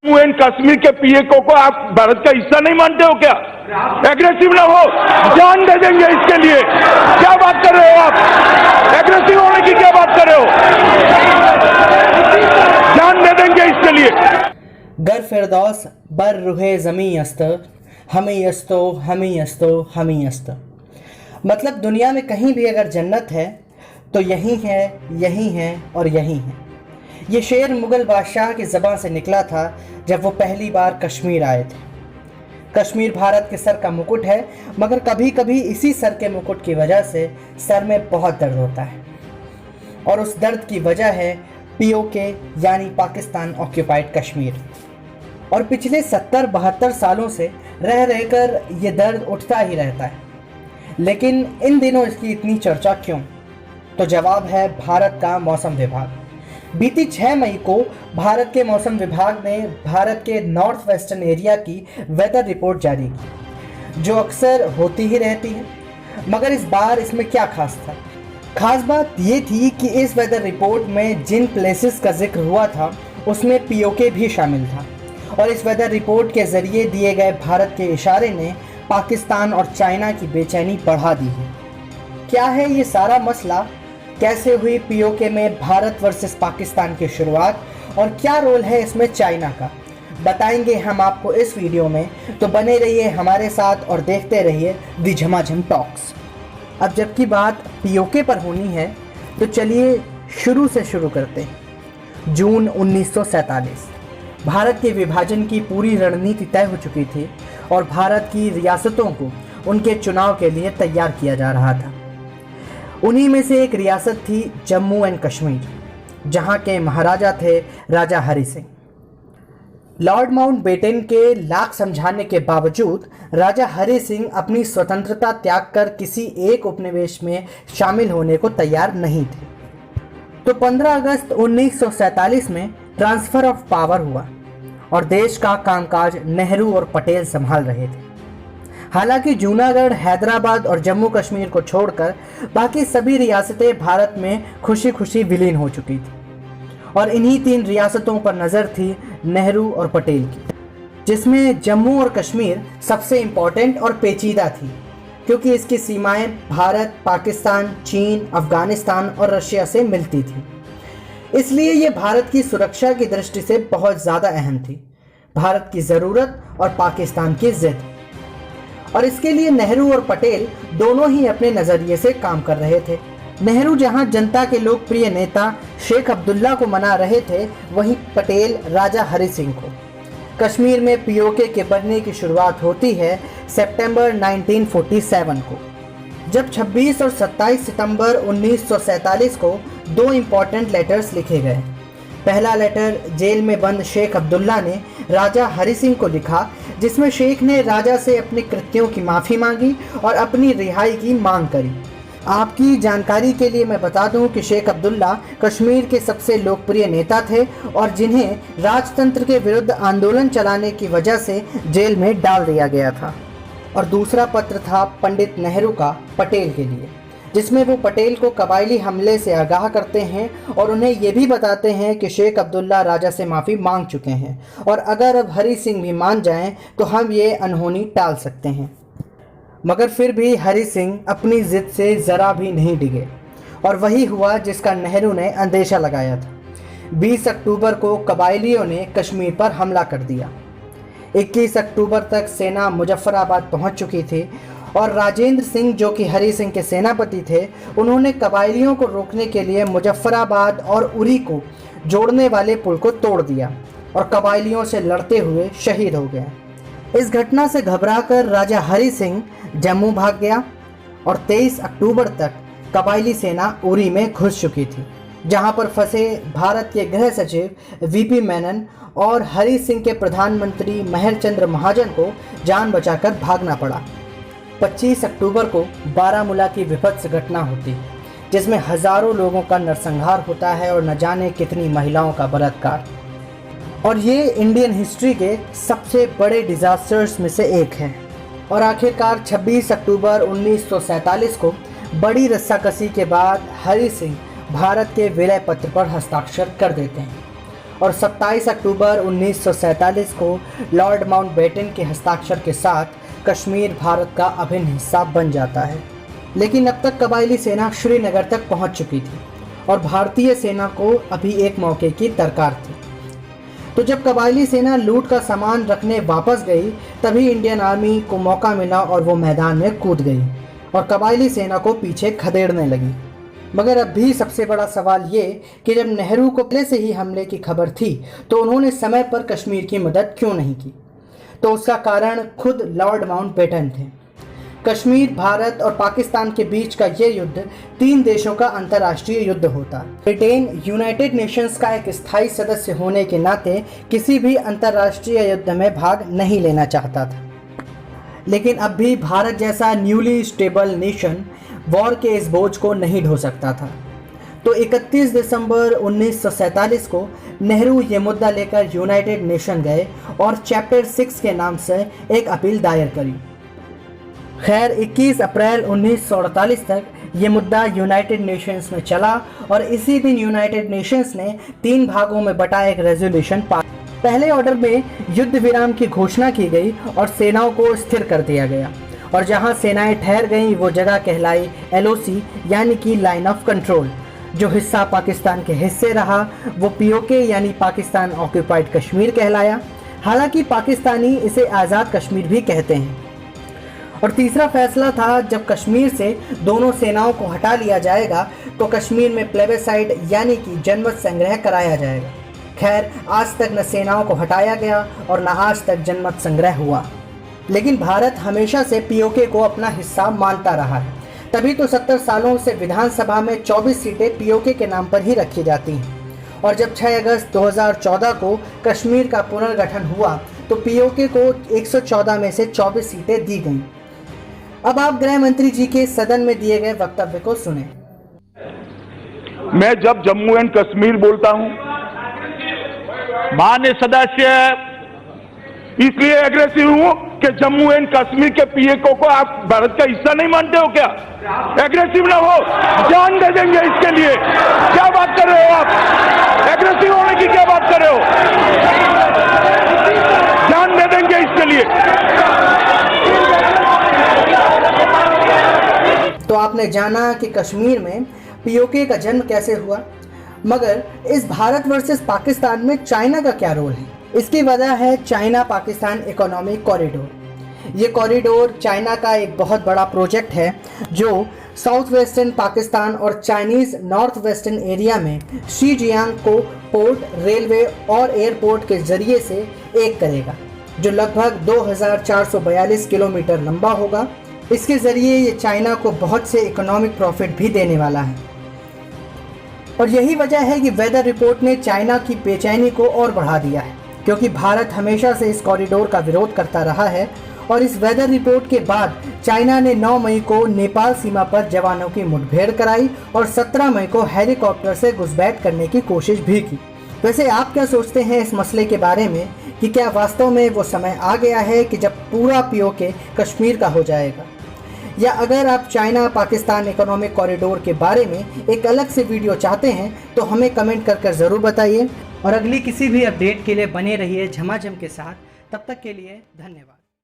Jammu and Kashmir के पीए को आप भारत का हिस्सा नहीं मानते हो क्या? एग्रेसिव ना हो, जान दे देंगे इसके लिए। क्या बात कर रहे हो आप? एग्रेसिव होने की क्या बात कर रहे हो? जान दे देंगे इसके लिए। गर फिरदौस बर रुहे ज़मी अस्त, हमी अस्तो हमी अस्तो हमी अस्त। मतलब दुनिया में कहीं भी अगर जन्नत है तो यही है, यही है और यही है। ये शेर मुग़ल बादशाह की ज़बान से निकला था जब वो पहली बार कश्मीर आए थे। कश्मीर भारत के सर का मुकुट है, मगर कभी कभी इसी सर के मुकुट की वजह से सर में बहुत दर्द होता है, और उस दर्द की वजह है पीओके यानी पाकिस्तान ऑक्यूपाइड कश्मीर। और पिछले 70-72 सालों से रह रहकर ये दर्द उठता ही रहता है, लेकिन इन दिनों इसकी इतनी चर्चा क्यों? तो जवाब है भारत का मौसम विभाग। बीती 6 मई को भारत के मौसम विभाग ने भारत के नॉर्थ वेस्टर्न एरिया की वेदर रिपोर्ट जारी की, जो अक्सर होती ही रहती है, मगर इस बार इसमें क्या खास था? खास बात ये थी कि इस वेदर रिपोर्ट में जिन प्लेसेस का जिक्र हुआ था उसमें पीओके भी शामिल था, और इस वेदर रिपोर्ट के ज़रिए दिए गए भारत के इशारे ने पाकिस्तान और चाइना की बेचैनी बढ़ा दी है। क्या है ये सारा मसला? कैसे हुई पीओके में भारत वर्सेस पाकिस्तान की शुरुआत, और क्या रोल है इसमें चाइना का? बताएंगे हम आपको इस वीडियो में, तो बने रहिए हमारे साथ और देखते रहिए दी झमाझम टॉक्स। अब जबकि बात पीओके पर होनी है तो चलिए शुरू से शुरू करते हैं। जून 1947 भारत के विभाजन की पूरी रणनीति तय हो चुकी थी और भारत की रियासतों को उनके चुनाव के लिए तैयार किया जा रहा था। उन्हीं में से एक रियासत थी जम्मू एंड कश्मीर, जहां के महाराजा थे राजा हरि सिंह। लॉर्ड माउंटबेटन के लाख समझाने के बावजूद राजा हरि सिंह अपनी स्वतंत्रता त्याग कर किसी एक उपनिवेश में शामिल होने को तैयार नहीं थे। तो 15 अगस्त 1947 में ट्रांसफ़र ऑफ पावर हुआ और देश का कामकाज नेहरू और पटेल संभाल रहे थे। हालांकि जूनागढ़, हैदराबाद और जम्मू कश्मीर को छोड़कर बाकी सभी रियासतें भारत में खुशी खुशी विलीन हो चुकी थी, और इन्हीं 3 रियासतों पर नज़र थी नेहरू और पटेल की, जिसमें जम्मू और कश्मीर सबसे इम्पोर्टेंट और पेचीदा थी, क्योंकि इसकी सीमाएं भारत, पाकिस्तान, चीन, अफगानिस्तान और रशिया से मिलती थी। इसलिए ये भारत की सुरक्षा की दृष्टि से बहुत ज़्यादा अहम थी, भारत की ज़रूरत और पाकिस्तान की जिद। और इसके लिए नेहरू और पटेल दोनों ही अपने नज़रिए से काम कर रहे थे। नेहरू जहां जनता के लोकप्रिय नेता शेख अब्दुल्ला को मना रहे थे, वहीं पटेल राजा हरि सिंह को। कश्मीर में पीओके के बनने की शुरुआत होती है सितंबर 1947 को, जब 26 और 27 सितंबर 1947 को 2 इम्पॉर्टेंट लेटर्स लिखे गए। पहला लेटर जेल में बंद शेख अब्दुल्ला ने राजा हरि सिंह को लिखा, जिसमें शेख ने राजा से अपने कृत्यों की माफ़ी मांगी और अपनी रिहाई की मांग करी। आपकी जानकारी के लिए मैं बता दूं कि शेख अब्दुल्ला कश्मीर के सबसे लोकप्रिय नेता थे और जिन्हें राजतंत्र के विरुद्ध आंदोलन चलाने की वजह से जेल में डाल दिया गया था। और दूसरा पत्र था पंडित नेहरू का पटेल के लिए, जिसमें वो पटेल को कबायली हमले से आगाह करते हैं और उन्हें ये भी बताते हैं कि शेख अब्दुल्ला राजा से माफ़ी मांग चुके हैं, और अगर अब हरि सिंह भी मान जाएं तो हम ये अनहोनी टाल सकते हैं। मगर फिर भी हरि सिंह अपनी ज़िद से ज़रा भी नहीं डिगे, और वही हुआ जिसका नेहरू ने अंदेशा लगाया था। 20 अक्टूबर को कबायलियों ने कश्मीर पर हमला कर दिया। 21 अक्टूबर तक सेना मुजफ्फराबाद पहुंच चुकी थी, और राजेंद्र सिंह, जो कि हरि सिंह के सेनापति थे, उन्होंने कबायलियों को रोकने के लिए मुजफ्फराबाद और उरी को जोड़ने वाले पुल को तोड़ दिया और कबायलियों से लड़ते हुए शहीद हो गए। इस घटना से घबराकर राजा हरि सिंह जम्मू भाग गया, और 23 अक्टूबर तक कबायली सेना उरी में घुस चुकी थी, जहां पर फंसे भारत के गृह सचिव वीपी मेनन और हरि सिंह के प्रधानमंत्री महरचंद्र महाजन को जान बचाकर भागना पड़ा। 25 अक्टूबर को बारामूला की विभत्स घटना होती है, जिसमें हज़ारों लोगों का नरसंहार होता है और न जाने कितनी महिलाओं का बलात्कार। और ये इंडियन हिस्ट्री के सबसे बड़े डिज़ास्टर्स में से एक है। और आखिरकार 26 अक्टूबर 1947 को बड़ी रस्साकसी के बाद हरि सिंह भारत के विलय पत्र पर हस्ताक्षर कर देते हैं, और 27 अक्टूबर 1947 को लॉर्ड माउंटबेटन के हस्ताक्षर के साथ कश्मीर भारत का अभिन्न हिस्सा बन जाता है। लेकिन अब तक कबायली सेना श्रीनगर तक पहुंच चुकी थी और भारतीय सेना को अभी एक मौके की दरकार थी। तो जब कबायली सेना लूट का सामान रखने वापस गई तभी इंडियन आर्मी को मौका मिला और वो मैदान में कूद गई और कबायली सेना को पीछे खदेड़ने लगी। मगर अब भी सबसे बड़ा सवाल ये कि जब नेहरू को पहले से ही हमले की खबर थी तो उन्होंने समय पर कश्मीर की मदद क्यों नहीं की। तो उसका कारण खुद लॉर्ड माउंटबेटन थे। कश्मीर भारत और पाकिस्तान के बीच का ये युद्ध 3 देशों का अंतर्राष्ट्रीय युद्ध होता। ब्रिटेन यूनाइटेड नेशंस का एक स्थायी सदस्य होने के नाते किसी भी अंतर्राष्ट्रीय युद्ध में भाग नहीं लेना चाहता था। लेकिन अब भी भारत जैसा न्यूली स्टेबल नेशन वॉर के इस बोझ को नहीं ढो सकता था। तो 31 दिसंबर 1947 को नेहरू ये मुद्दा लेकर यूनाइटेड नेशन गए और चैप्टर 6 के नाम से एक अपील दायर करी। खैर 21 अप्रैल 1948 तक ये मुद्दा यूनाइटेड नेशंस में चला और इसी दिन यूनाइटेड नेशंस ने 3 भागों में बटा एक रेजोल्यूशन पास। पहले ऑर्डर में युद्ध विराम की घोषणा की गई और सेनाओं को स्थिर कर दिया गया और जहां सेनाएं ठहर गईं वो जगह कहलाई LOC यानी कि लाइन ऑफ कंट्रोल। जो हिस्सा पाकिस्तान के हिस्से रहा वो POK यानी पाकिस्तान ऑक्यूपाइड कश्मीर कहलाया। हालांकि पाकिस्तानी इसे आज़ाद कश्मीर भी कहते हैं। और तीसरा फैसला था जब कश्मीर से दोनों सेनाओं को हटा लिया जाएगा तो कश्मीर में प्लेबेसाइड यानी कि जनमत संग्रह कराया जाएगा। खैर आज तक न सेनाओं को हटाया गया और न आज तक जनमत संग्रह हुआ। लेकिन भारत हमेशा से POK को अपना हिस्सा मानता रहा है। तभी तो 70 सालों से विधानसभा में 24 सीटें POK के नाम पर ही रखी जाती हैं। और जब 6 अगस्त 2014 को कश्मीर का पुनर्गठन हुआ तो POK को 114 में से 24 सीटें दी गईं। अब आप गृह मंत्री जी के सदन में दिए गए वक्तव्य को सुने। मैं जब जम्मू एंड कश्मीर बोलता हूं माननीय सदस्य इसलिए एग्रेसिव हूं कि जम्मू एंड कश्मीर के POK को आप भारत का हिस्सा नहीं मानते हो क्या? एग्रेसिव ना हो, जान दे देंगे इसके लिए। क्या बात कर रहे हो आप? एग्रेसिव होने की क्या बात कर रहे हो? जान दे देंगे इसके लिए। तो आपने जाना कि कश्मीर में POK का जन्म कैसे हुआ। मगर इस भारत वर्सेस पाकिस्तान में चाइना का क्या रोल है? इसकी वजह है चाइना पाकिस्तान इकोनॉमिक कॉरिडोर। ये कॉरिडोर चाइना का एक बहुत बड़ा प्रोजेक्ट है जो साउथ वेस्टर्न पाकिस्तान और चाइनीज़ नॉर्थ वेस्टर्न एरिया में शीजियांग को पोर्ट, रेलवे और एयरपोर्ट के जरिए से एक करेगा, जो लगभग 2442 किलोमीटर लंबा होगा। इसके ज़रिए ये चाइना को बहुत से इकोनॉमिक प्रॉफिट भी देने वाला है। और यही वजह है कि वेदर रिपोर्ट ने चाइना की बेचैनी को और बढ़ा दिया है, क्योंकि भारत हमेशा से इस कॉरिडोर का विरोध करता रहा है। और इस वेदर रिपोर्ट के बाद चाइना ने 9 मई को नेपाल सीमा पर जवानों की मुठभेड़ कराई और 17 मई को हेलीकॉप्टर से घुसपैठ करने की कोशिश भी की। वैसे आप क्या सोचते हैं इस मसले के बारे में कि क्या वास्तव में वो समय आ गया है कि जब पूरा POK कश्मीर का हो जाएगा? या अगर आप चाइना पाकिस्तान इकोनॉमिक कॉरिडोर के बारे में एक अलग से वीडियो चाहते हैं तो हमें कमेंट कर ज़रूर बताइए। और अगली किसी भी अपडेट के लिए बने रहिए झमाझम के साथ। तब तक के लिए धन्यवाद।